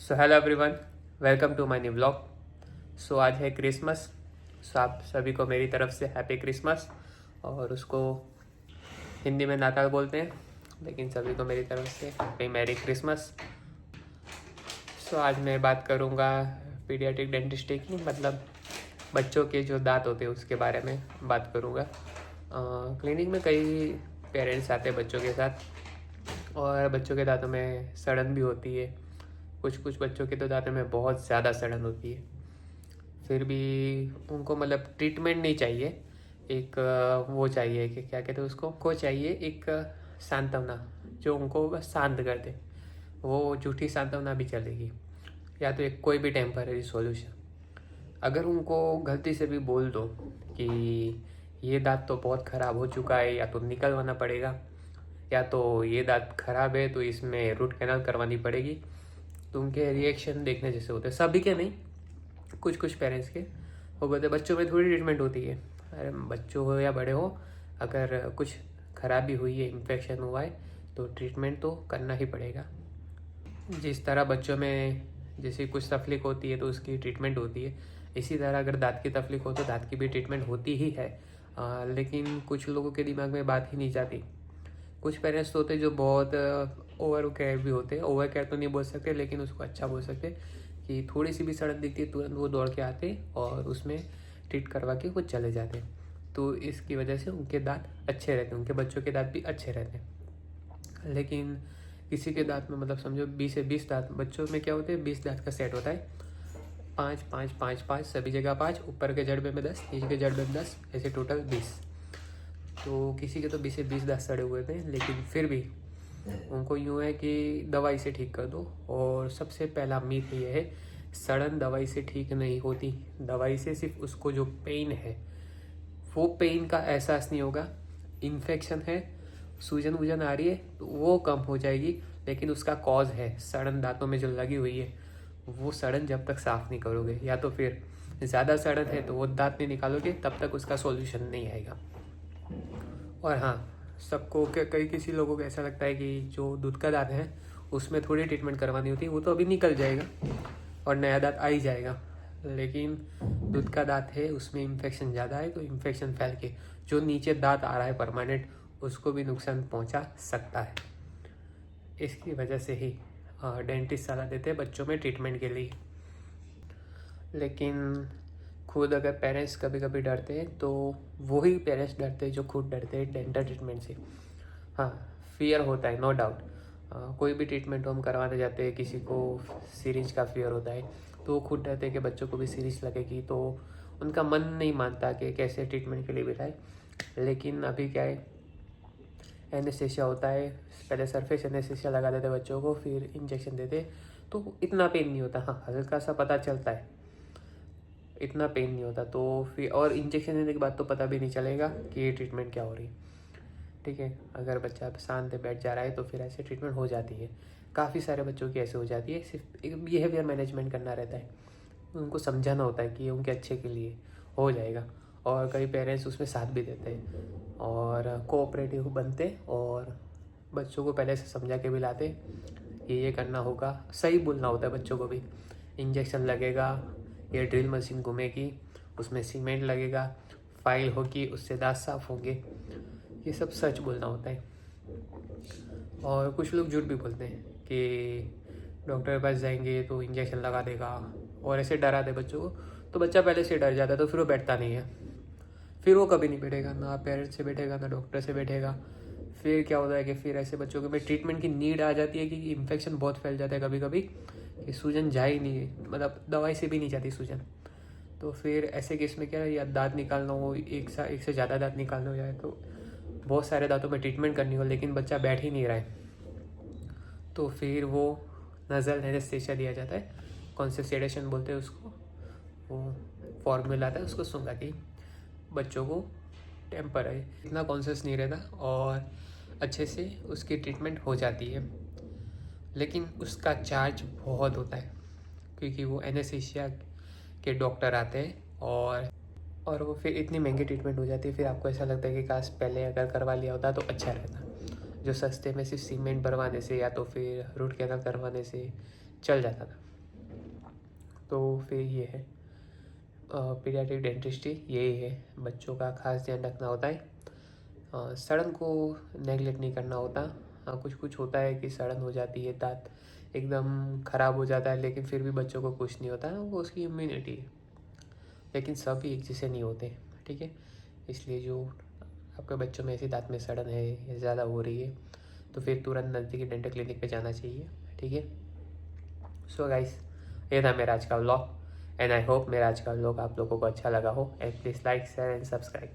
So hello everyone, welcome to my new blog. So आज है Christmas. सो आप सभी को मेरी तरफ से हैप्पी क्रिसमस, और उसको हिंदी में नाताल बोलते हैं, लेकिन सभी को मेरी तरफ से हैप्पी मैरी क्रिसमस। सो आज मैं बात करूँगा पीडियाट्रिक डेंटिस्ट्री की, मतलब बच्चों के जो दांत होते हैं उसके बारे में बात करूँगा। क्लिनिक में कई पेरेंट्स आते हैं बच्चों के साथ, और बच्चों के दांतों में सड़न भी होती है। कुछ बच्चों के तो दांतों में बहुत ज़्यादा सड़न होती है, फिर भी उनको मतलब ट्रीटमेंट नहीं चाहिए। एक वो चाहिए कि क्या कहते हैं उसको, को चाहिए एक सांत्वना जो उनको बस शांत कर दे। वो झूठी सांत्वना भी चलेगी, या तो एक कोई भी टेम्पररी सॉल्यूशन। अगर उनको गलती से भी बोल दो कि ये दांत तो बहुत ख़राब हो चुका है, या तो निकलवाना पड़ेगा, या तो ये दांत ख़राब है तो इसमें रूट कैनाल करवानी पड़ेगी, तो उनके रिएक्शन देखने जैसे होते हैं। सभी के नहीं, कुछ पेरेंट्स के। वो बोलते बच्चों में थोड़ी ट्रीटमेंट होती है। अरे बच्चों हो या बड़े हो, अगर कुछ खराबी हुई है, इन्फेक्शन हुआ है, तो ट्रीटमेंट तो करना ही पड़ेगा। जिस तरह बच्चों में जैसे कुछ तकलीफ होती है तो उसकी ट्रीटमेंट होती है, इसी तरह अगर दांत की तकलीफ हो तो दांत की भी ट्रीटमेंट होती ही है। लेकिन कुछ लोगों के दिमाग में बात ही नहीं जाती। कुछ पेरेंट्स तो होते हैं जो बहुत ओवर केयर भी होते हैं। ओवर केयर तो नहीं बोल सकते, लेकिन उसको अच्छा बोल सकते कि थोड़ी सी भी सड़न दिखती है तुरंत वो दौड़ के आते और उसमें ट्रीट करवा के वो चले जाते। तो इसकी वजह से उनके दांत अच्छे रहते हैं, उनके बच्चों के दांत भी अच्छे रहते हैं। लेकिन किसी के दांत में मतलब समझो 20 से 20 दांत, बच्चों में क्या होते हैं 20 दांत का सेट होता है, 5 5 5 5 सभी जगह 5, ऊपर के जड़बे में 10, नीचे के जड़बे में 10, ऐसे टोटल 20। तो किसी के तो 20 से 20 दांत सड़े हुए थे, लेकिन फिर भी उनको यूँ है कि दवाई से ठीक कर दो। और सबसे पहला मीथ ये है, सड़न दवाई से ठीक नहीं होती। दवाई से सिर्फ उसको जो पेन है वो पेन का एहसास नहीं होगा। इन्फेक्शन है, सूजन वूजन आ रही है तो वो कम हो जाएगी, लेकिन उसका कॉज है सड़न दांतों में जो लगी हुई है। वो सड़न जब तक साफ़ नहीं करोगे, या तो फिर ज़्यादा सड़न है तो वो दांत नहीं निकालोगे, तब तक उसका सॉल्यूशन नहीं आएगा। और हाँ, सबको कई किसी लोगों को ऐसा लगता है कि जो दूध का दांत है उसमें थोड़ी ट्रीटमेंट करवानी होती है, वो तो अभी निकल जाएगा और नया दांत आ ही जाएगा। लेकिन दूध का दांत है उसमें इन्फेक्शन ज़्यादा है, तो इन्फेक्शन फैल के जो नीचे दांत आ रहा है परमानेंट, उसको भी नुकसान पहुंचा सकता है। इसकी वजह से ही डेंटिस्ट सलाह देते हैं बच्चों में ट्रीटमेंट के लिए। लेकिन खुद अगर पेरेंट्स कभी कभी डरते हैं, तो वही पेरेंट्स डरते हैं जो खुद डरते हैं डेंटल ट्रीटमेंट से। हाँ, फियर होता है, नो डाउट। कोई भी ट्रीटमेंट हम करवाने जाते हैं, किसी को सीरीज का फियर होता है, तो वो खुद डरते हैं कि बच्चों को भी सीरीज लगेगी, तो उनका मन नहीं मानता कि कैसे ट्रीटमेंट के लिए बिठाए। लेकिन अभी क्या है, एनेस्थेशिया होता है, पहले सरफेस एनेस्थेशिया लगा देते बच्चों को, फिर इंजेक्शन देते, तो इतना पेन नहीं होता। हाँ, हल्का सा पता चलता है, इतना पेन नहीं होता। तो फिर और इंजेक्शन देने के बाद तो पता भी नहीं चलेगा कि ये ट्रीटमेंट क्या हो रही है। ठीक है, अगर बच्चा शांत बैठ जा रहा है तो फिर ऐसे ट्रीटमेंट हो जाती है। काफ़ी सारे बच्चों की ऐसे हो जाती है। सिर्फ एक बिहेवियर मैनेजमेंट करना रहता है, उनको समझाना होता है कि ये उनके अच्छे के लिए हो जाएगा। और कई पेरेंट्स उसमें साथ भी देते हैं और कोऑपरेटिव बनते, और बच्चों को पहले से समझा के भी लाते ये करना होगा। सही बोलना होता है बच्चों को भी। इंजेक्शन लगेगा, ये ड्रिल मशीन घूमेगी, उसमें सीमेंट लगेगा, फाइल होगी, उससे दांत साफ होंगे, ये सब सच बोलना होता है। और कुछ लोग झूठ भी बोलते हैं कि डॉक्टर के पास जाएंगे तो इंजेक्शन लगा देगा, और ऐसे डरा दे बच्चों को, तो बच्चा पहले से डर जाता है, तो फिर वो बैठता नहीं है। फिर वो कभी नहीं बैठेगा, ना पेरेंट्स से बैठेगा ना डॉक्टर से बैठेगा। फिर क्या होता है कि फिर ऐसे बच्चों के में ट्रीटमेंट की नीड आ जाती है कि इन्फेक्शन बहुत फैल जाता है कभी कभी, कि सूजन जा ही नहीं, मतलब दवाई से भी नहीं जाती सूजन। तो फिर ऐसे केस में क्या है, या दांत निकालना हो, एक से ज़्यादा दांत निकालना हो जाए, तो बहुत सारे दांतों में ट्रीटमेंट करनी हो, लेकिन बच्चा बैठ ही नहीं रहा है, तो फिर वो नज़ल एनेस्थेशिया दिया जाता है। कौन से सेडेशन बोलते हैं उसको, वो फॉर्मूला आता है, उसको सूंघा के बच्चों को टेम्पररी इतना कॉन्शियस नहीं रहता, और अच्छे से उसकी ट्रीटमेंट हो जाती है। लेकिन उसका चार्ज बहुत होता है, क्योंकि वो एनेस्थेशिया के डॉक्टर आते हैं, और वो फिर इतनी महंगी ट्रीटमेंट हो जाती है। फिर आपको ऐसा लगता है कि काश पहले अगर करवा लिया होता तो अच्छा रहता, जो सस्ते में सिर्फ सीमेंट भरवाने से या तो फिर रूट कैनाल करवाने से चल जाता था। तो फिर ये है पीडियाट्रिक डेंटिस्ट्री, यही है। बच्चों का खास ध्यान रखना होता है, सड़न को नेगलेक्ट नहीं करना होता। हाँ, कुछ कुछ होता है कि सड़न हो जाती है, दांत एकदम ख़राब हो जाता है, लेकिन फिर भी बच्चों को कुछ नहीं होता है, वो उसकी इम्यूनिटी है। लेकिन सभी एक जैसे नहीं होते, ठीक है। इसलिए जो आपके बच्चों में ऐसी दांत में सड़न है या ज़्यादा हो रही है, तो फिर तुरंत नज़दीकी डेंटल क्लिनिक पे जाना चाहिए, ठीक है। सो गाइस, ये था मेरा आज का व्लॉग, एंड आई होप मेरा आज का व्लॉग आप लोगों को अच्छा लगा हो। And please like, share and subscribe.